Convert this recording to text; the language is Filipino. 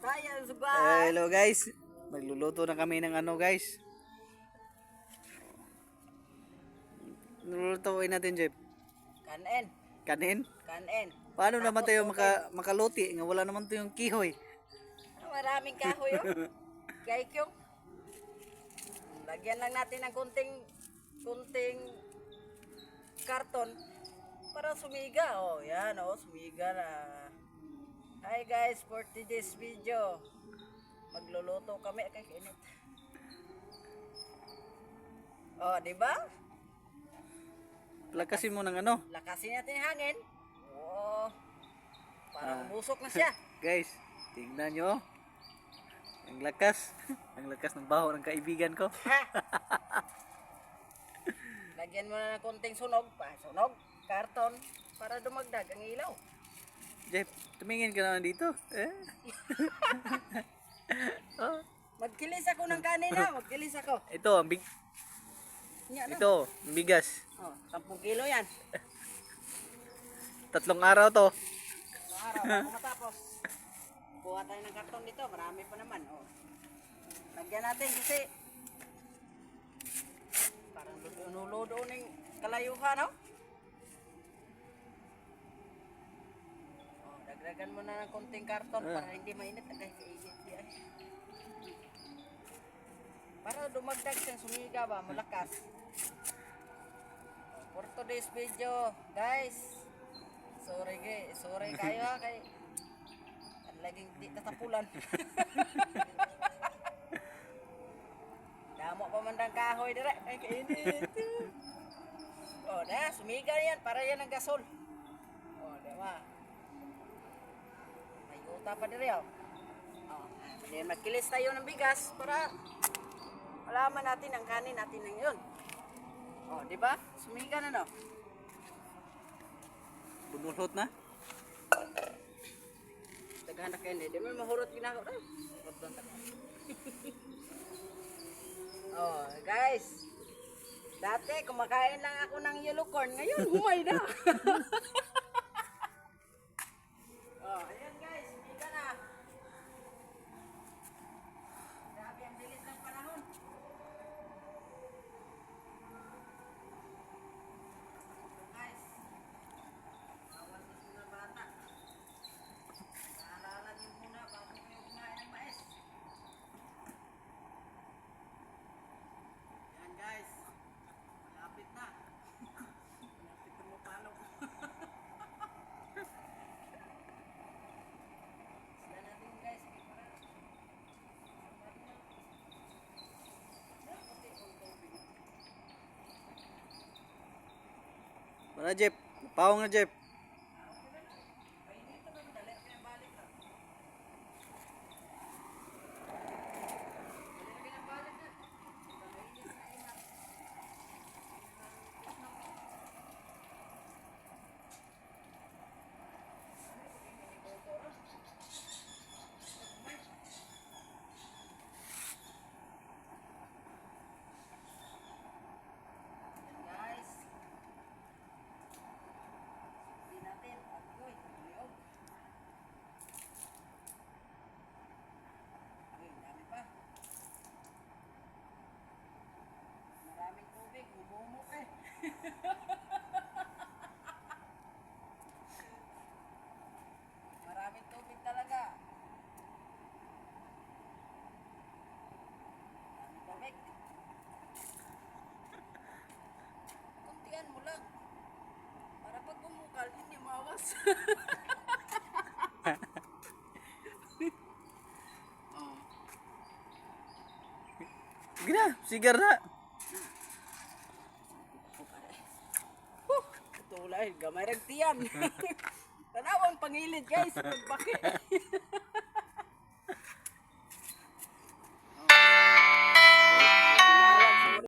Kaya suga. Hello guys. Magluluto na kami ng ano guys. Lulutuin natin, Jeff. Kanin. Kanin? Kanin. Paano Tapos naman tayo okay. makaluti? Nga wala naman to yung kihoy. Maraming kahoy oh. Kaikyong. Lagyan lang natin ng kunting karton para sumiga. Oh, yan oh, sumiga na. Hi guys, for today's video. Magluluto kami kay init. Oh, di ba? Lakasin mo ng ano. Lakasin natin yung hangin. Oo. Parang umusok na siya. Guys, tingnan nyo. Ang lakas. Ang lakas ng baho ng kaibigan ko. Lagyan mo na ng konting sunog. Sunog, karton, para dumagdag ang ilaw. Jeff, tumingin ka naman dito. Oh. Magkilis ako ng kanina. Magkilis ako. Ito, Yan, no? ito, ang bigas. Oh, 10 kilo yan. 3 araw to. Ang araw, bago matapos. Kuha tayo ng karton dito. Marami pa naman. Oh. Lagyan natin kasi parang ludo ng kalayuhan, no? Oh, dagdagan mo na ng konting karton para hindi mainit. Yan. Para dumagdag siyang sumiga ba, malakas. For today's video, guys. Sorry kayo ha, kay ang laging di tatapulan. Damo pa man ng kahoy dire, ay kainit. Oh, na, sumiga yan, para yan ang gasol. Oh, di ba? May uta pa dire, oh. Oh, then magkilis tayo ng bigas para malaman natin ang kanin natin ng yun. Oh, di ba? Sumiga na, no? Bunulot na. Daghan na kayo, di mo mahurot ginagawa. Oh, guys. Dati kumakain lang ako ng yellow corn, ngayon humay na. Oh, ayan guys, sumiga na. Grabe ang bilis ng panahon. Guys, bawal sa mga bata. Naalala niyo muna bago kayo kumain ng mais. Yan guys, malapit na. Malapit na mapalo. Sila natin guys, para Para Jeff. Pawang na Jeff. guys. Hindi natin. Agoy, liog. Agoy, dami pa. Maraming tubig. Bumumok eh. Maraming tubig talaga. Maraming tubig. Kuntian mo lang. Para pag bumukal, hindi mawas. Oh. Gina, sigar na. Tulay, gamay rag tiyan. Tanawang pangilid guys, pagbaki.